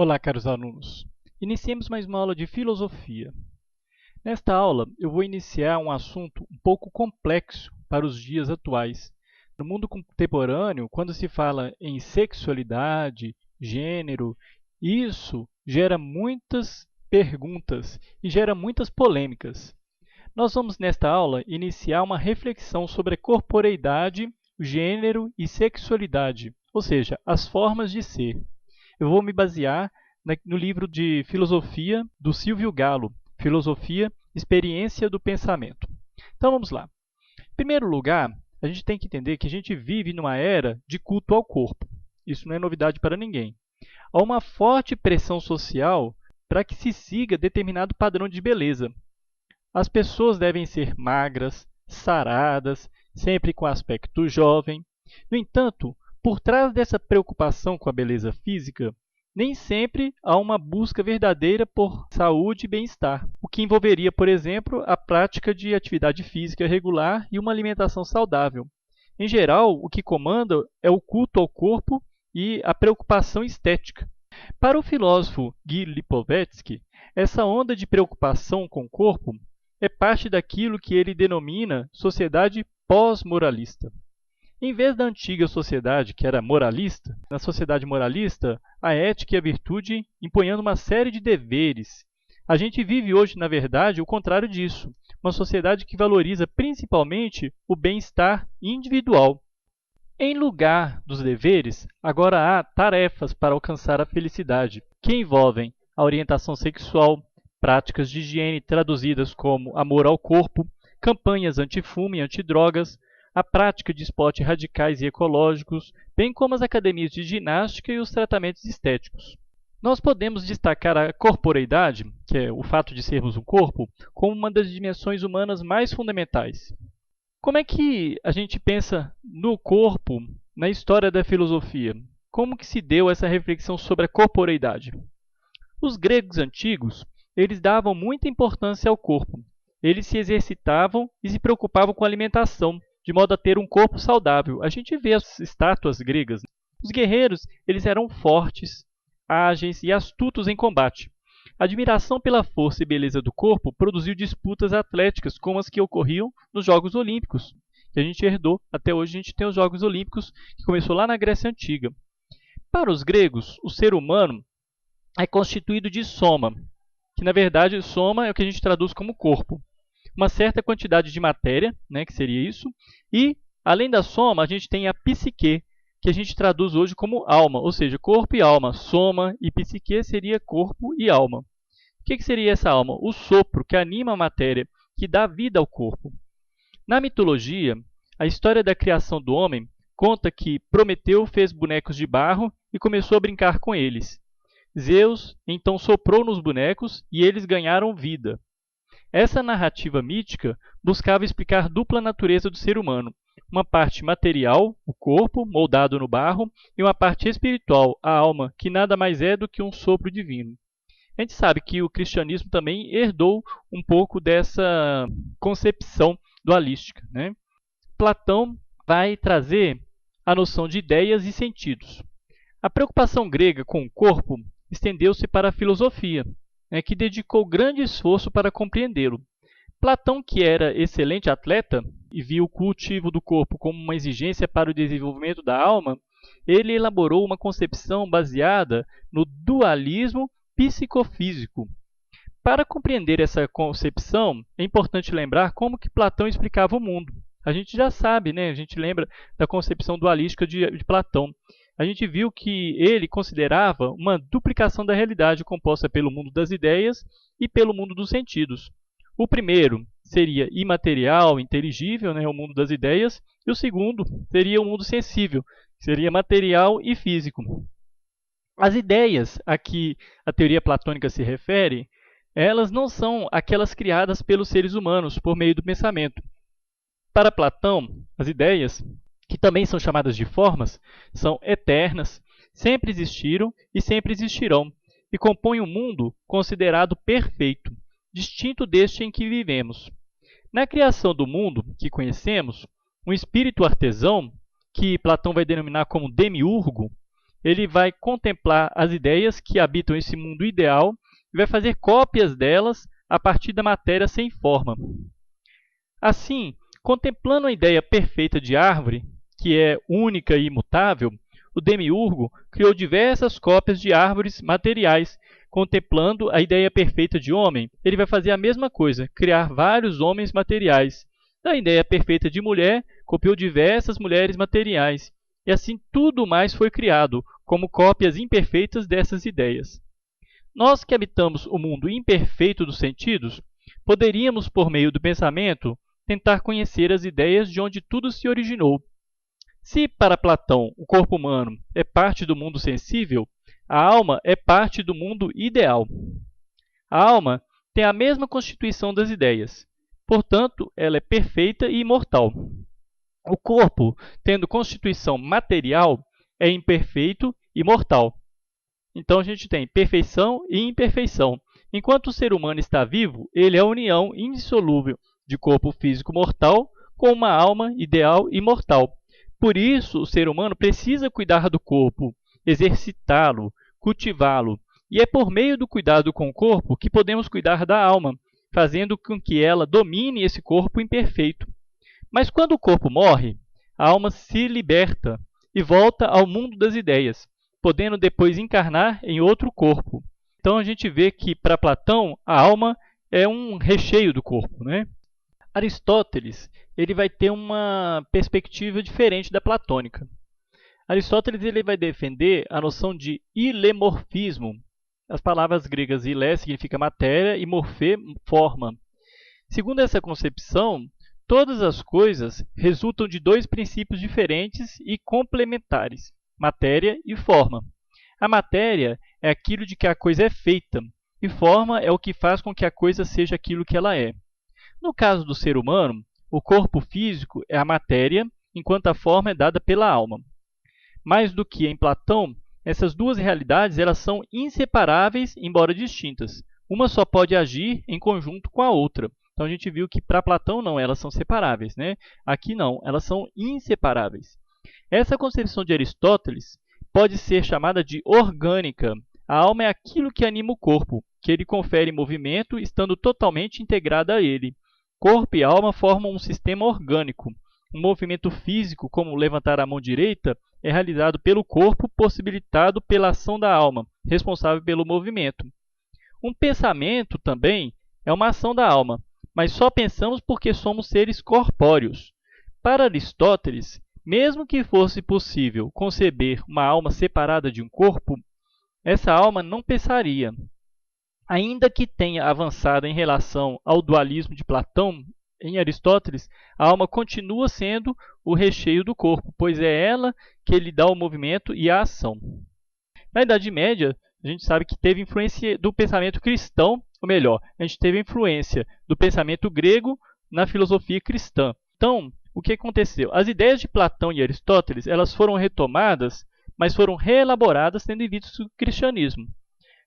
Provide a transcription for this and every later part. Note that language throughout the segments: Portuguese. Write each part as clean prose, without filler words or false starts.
Olá, caros alunos. Iniciemos mais uma aula de filosofia. Nesta aula, eu vou iniciar um assunto um pouco complexo para os dias atuais. No mundo contemporâneo, quando se fala em sexualidade, gênero, isso gera muitas perguntas e gera muitas polêmicas. Nós vamos, nesta aula, iniciar uma reflexão sobre a corporeidade, gênero e sexualidade, ou seja, as formas de ser. Eu vou me basear no livro de filosofia do Silvio Galo, Filosofia, Experiência do Pensamento. Então, vamos lá. Em primeiro lugar, a gente tem que entender que a gente vive numa era de culto ao corpo. Isso não é novidade para ninguém. Há uma forte pressão social para que se siga determinado padrão de beleza. As pessoas devem ser magras, saradas, sempre com aspecto jovem. No entanto, por trás dessa preocupação com a beleza física, nem sempre há uma busca verdadeira por saúde e bem-estar, o que envolveria, por exemplo, a prática de atividade física regular e uma alimentação saudável. Em geral, o que comanda é o culto ao corpo e a preocupação estética. Para o filósofo Guy Lipovetsky, essa onda de preocupação com o corpo é parte daquilo que ele denomina sociedade pós-moralista. Em vez da antiga sociedade, que era moralista, na sociedade moralista, a ética e a virtude impunhando uma série de deveres. A gente vive hoje, na verdade, o contrário disso, uma sociedade que valoriza principalmente o bem-estar individual. Em lugar dos deveres, agora há tarefas para alcançar a felicidade, que envolvem a orientação sexual, práticas de higiene traduzidas como amor ao corpo, campanhas anti-fumo e anti-drogas, a prática de esportes radicais e ecológicos, bem como as academias de ginástica e os tratamentos estéticos. Nós podemos destacar a corporeidade, que é o fato de sermos um corpo, como uma das dimensões humanas mais fundamentais. Como é que a gente pensa no corpo na história da filosofia? Como que se deu essa reflexão sobre a corporeidade? Os gregos antigos, eles davam muita importância ao corpo. Eles se exercitavam e se preocupavam com a alimentação, de modo a ter um corpo saudável. A gente vê as estátuas gregas. Os guerreiros, eles eram fortes, ágeis e astutos em combate. A admiração pela força e beleza do corpo produziu disputas atléticas como as que ocorriam nos Jogos Olímpicos, que a gente herdou. Até hoje a gente tem os Jogos Olímpicos, que começou lá na Grécia Antiga. Para os gregos, o ser humano é constituído de soma, que na verdade soma é o que a gente traduz como corpo. Uma certa quantidade de matéria, que seria isso, e além da soma, a gente tem a psique, que a gente traduz hoje como alma, ou seja, corpo e alma. Soma e psique seria corpo e alma. O que seria essa alma? O sopro que anima a matéria, que dá vida ao corpo. Na mitologia, a história da criação do homem conta que Prometeu fez bonecos de barro e começou a brincar com eles. Zeus então soprou nos bonecos e eles ganharam vida. Essa narrativa mítica buscava explicar a dupla natureza do ser humano, uma parte material, o corpo, moldado no barro, e uma parte espiritual, a alma, que nada mais é do que um sopro divino. A gente sabe que o cristianismo também herdou um pouco dessa concepção dualística. Platão vai trazer a noção de ideias e sentidos. A preocupação grega com o corpo estendeu-se para a filosofia, que dedicou grande esforço para compreendê-lo. Platão, que era excelente atleta e via o cultivo do corpo como uma exigência para o desenvolvimento da alma, ele elaborou uma concepção baseada no dualismo psicofísico. Para compreender essa concepção, é importante lembrar como que Platão explicava o mundo. A gente já sabe, a gente lembra da concepção dualística de Platão. A gente viu que ele considerava uma duplicação da realidade composta pelo mundo das ideias e pelo mundo dos sentidos. O primeiro seria imaterial, inteligível, o mundo das ideias, e o segundo seria o mundo sensível, que seria material e físico. As ideias a que a teoria platônica se refere, elas não são aquelas criadas pelos seres humanos por meio do pensamento. Para Platão, as ideias, que também são chamadas de formas, são eternas, sempre existiram e sempre existirão, e compõem um mundo considerado perfeito, distinto deste em que vivemos. Na criação do mundo que conhecemos, um espírito artesão, que Platão vai denominar como demiurgo, ele vai contemplar as ideias que habitam esse mundo ideal e vai fazer cópias delas a partir da matéria sem forma. Assim, contemplando a ideia perfeita de árvore, que é única e imutável, o demiurgo criou diversas cópias de árvores materiais. Contemplando a ideia perfeita de homem, ele vai fazer a mesma coisa, criar vários homens materiais. Da ideia perfeita de mulher, copiou diversas mulheres materiais. E assim tudo mais foi criado, como cópias imperfeitas dessas ideias. Nós que habitamos o mundo imperfeito dos sentidos, poderíamos, por meio do pensamento, tentar conhecer as ideias de onde tudo se originou. Se, para Platão, o corpo humano é parte do mundo sensível, a alma é parte do mundo ideal. A alma tem a mesma constituição das ideias, portanto, ela é perfeita e imortal. O corpo, tendo constituição material, é imperfeito e mortal. Então, a gente tem perfeição e imperfeição. Enquanto o ser humano está vivo, ele é a união indissolúvel de corpo físico mortal com uma alma ideal e imortal. Por isso, o ser humano precisa cuidar do corpo, exercitá-lo, cultivá-lo. E é por meio do cuidado com o corpo que podemos cuidar da alma, fazendo com que ela domine esse corpo imperfeito. Mas quando o corpo morre, a alma se liberta e volta ao mundo das ideias, podendo depois encarnar em outro corpo. Então a gente vê que, para Platão, a alma é um recheio do corpo, né? Aristóteles ele vai ter uma perspectiva diferente da platônica. Aristóteles ele vai defender a noção de ilemorfismo. As palavras gregas ilé significa matéria e morfê, forma. Segundo essa concepção, todas as coisas resultam de dois princípios diferentes e complementares, matéria e forma. A matéria é aquilo de que a coisa é feita, e forma é o que faz com que a coisa seja aquilo que ela é. No caso do ser humano, o corpo físico é a matéria, enquanto a forma é dada pela alma. Mais do que em Platão, essas duas realidades elas são inseparáveis, embora distintas. Uma só pode agir em conjunto com a outra. Então a gente viu que para Platão não, elas são separáveis, né? Aqui não, elas são inseparáveis. Essa concepção de Aristóteles pode ser chamada de orgânica. A alma é aquilo que anima o corpo, que ele confere movimento, estando totalmente integrada a ele. Corpo e alma formam um sistema orgânico. Um movimento físico, como levantar a mão direita, é realizado pelo corpo, possibilitado pela ação da alma, responsável pelo movimento. Um pensamento, também, é uma ação da alma, mas só pensamos porque somos seres corpóreos. Para Aristóteles, mesmo que fosse possível conceber uma alma separada de um corpo, essa alma não pensaria. Ainda que tenha avançado em relação ao dualismo de Platão, em Aristóteles, a alma continua sendo o recheio do corpo, pois é ela que lhe dá o movimento e a ação. Na Idade Média, a gente sabe que teve influência do pensamento cristão, ou melhor, a gente teve influência do pensamento grego na filosofia cristã. Então, o que aconteceu? As ideias de Platão e Aristóteles elas foram retomadas, mas foram reelaboradas tendo em vista o cristianismo.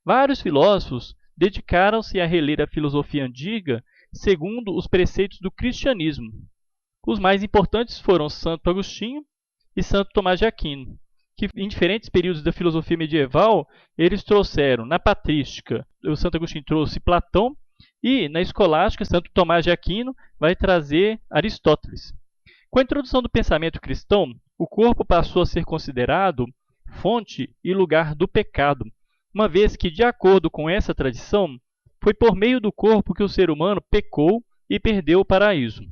Vários filósofos dedicaram-se a reler a filosofia antiga segundo os preceitos do cristianismo. Os mais importantes foram Santo Agostinho e Santo Tomás de Aquino, que em diferentes períodos da filosofia medieval, eles trouxeram, na patrística, o Santo Agostinho trouxe Platão, e na escolástica, Santo Tomás de Aquino vai trazer Aristóteles. Com a introdução do pensamento cristão, o corpo passou a ser considerado fonte e lugar do pecado, uma vez que, de acordo com essa tradição, foi por meio do corpo que o ser humano pecou e perdeu o paraíso.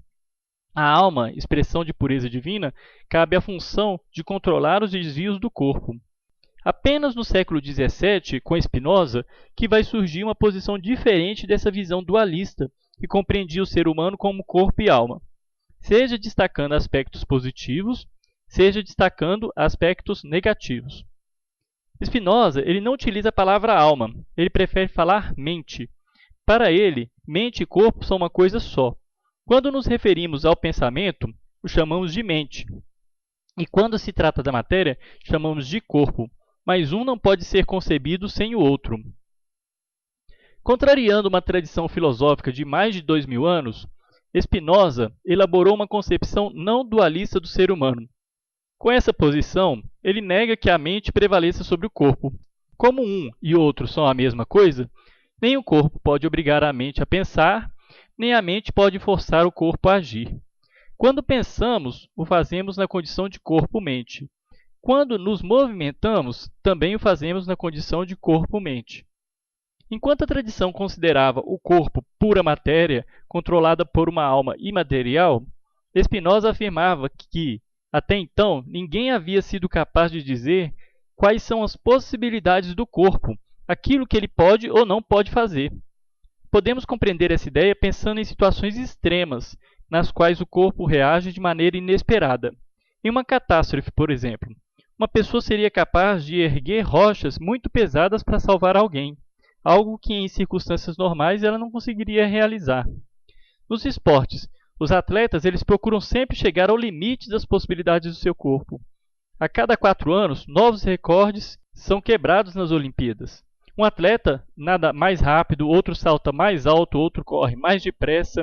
A alma, expressão de pureza divina, cabe à função de controlar os desvios do corpo. Apenas no século XVII, com Spinoza, que vai surgir uma posição diferente dessa visão dualista, que compreendia o ser humano como corpo e alma, seja destacando aspectos positivos, seja destacando aspectos negativos. Spinoza ele não utiliza a palavra alma, ele prefere falar mente. Para ele, mente e corpo são uma coisa só. Quando nos referimos ao pensamento, o chamamos de mente. E quando se trata da matéria, chamamos de corpo. Mas um não pode ser concebido sem o outro. Contrariando uma tradição filosófica de mais de 2000 anos, Spinoza elaborou uma concepção não dualista do ser humano. Com essa posição, ele nega que a mente prevaleça sobre o corpo. Como um e outro são a mesma coisa, nem o corpo pode obrigar a mente a pensar, nem a mente pode forçar o corpo a agir. Quando pensamos, o fazemos na condição de corpo-mente. Quando nos movimentamos, também o fazemos na condição de corpo-mente. Enquanto a tradição considerava o corpo pura matéria, controlada por uma alma imaterial, Spinoza afirmava que, até então, ninguém havia sido capaz de dizer quais são as possibilidades do corpo, aquilo que ele pode ou não pode fazer. Podemos compreender essa ideia pensando em situações extremas, nas quais o corpo reage de maneira inesperada. Em uma catástrofe, por exemplo, uma pessoa seria capaz de erguer rochas muito pesadas para salvar alguém, algo que em circunstâncias normais ela não conseguiria realizar. Nos esportes, os atletas eles procuram sempre chegar ao limite das possibilidades do seu corpo. A cada 4 anos, novos recordes são quebrados nas Olimpíadas. Um atleta nada mais rápido, outro salta mais alto, outro corre mais depressa.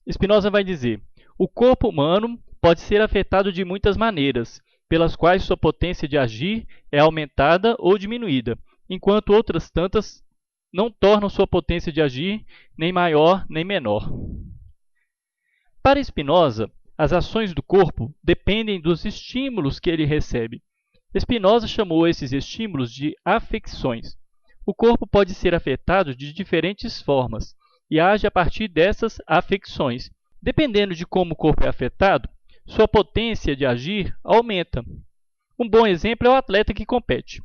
Spinoza vai dizer: o corpo humano pode ser afetado de muitas maneiras, pelas quais sua potência de agir é aumentada ou diminuída, enquanto outras tantas não tornam sua potência de agir nem maior nem menor. Para Spinoza, as ações do corpo dependem dos estímulos que ele recebe. Spinoza chamou esses estímulos de afecções. O corpo pode ser afetado de diferentes formas e age a partir dessas afecções. Dependendo de como o corpo é afetado, sua potência de agir aumenta. Um bom exemplo é o atleta que compete.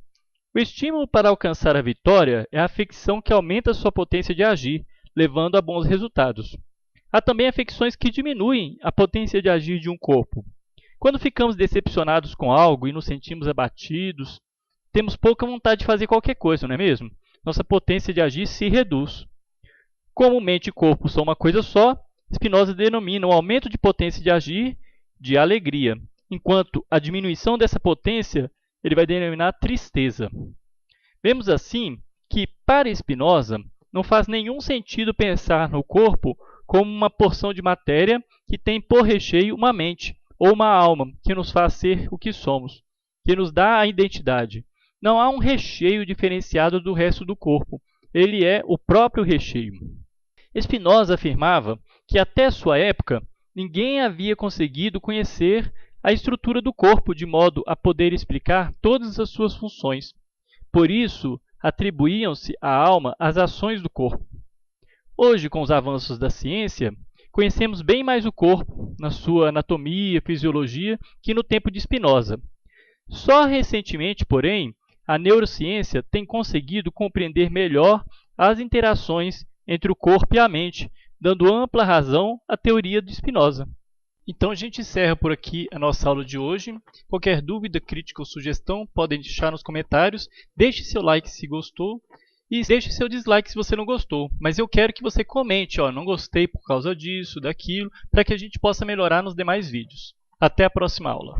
O estímulo para alcançar a vitória é a afecção que aumenta sua potência de agir, levando a bons resultados. Há também afecções que diminuem a potência de agir de um corpo. Quando ficamos decepcionados com algo e nos sentimos abatidos, temos pouca vontade de fazer qualquer coisa, não é mesmo? Nossa potência de agir se reduz. Como mente e corpo são uma coisa só, Spinoza denomina o aumento de potência de agir de alegria, enquanto a diminuição dessa potência ele vai denominar tristeza. Vemos assim que, para Spinoza, não faz nenhum sentido pensar no corpo como uma porção de matéria que tem por recheio uma mente, ou uma alma que nos faz ser o que somos, que nos dá a identidade. Não há um recheio diferenciado do resto do corpo, ele é o próprio recheio. Spinoza afirmava que até sua época ninguém havia conseguido conhecer a estrutura do corpo de modo a poder explicar todas as suas funções. Por isso, atribuíam-se à alma as ações do corpo. Hoje, com os avanços da ciência, conhecemos bem mais o corpo, na sua anatomia e fisiologia, que no tempo de Spinoza. Só recentemente, porém, a neurociência tem conseguido compreender melhor as interações entre o corpo e a mente, dando ampla razão à teoria de Spinoza. Então a gente encerra por aqui a nossa aula de hoje. Qualquer dúvida, crítica ou sugestão, podem deixar nos comentários. Deixe seu like se gostou e deixe seu dislike se você não gostou. Mas eu quero que você comente, não gostei por causa disso, daquilo, para que a gente possa melhorar nos demais vídeos. Até a próxima aula.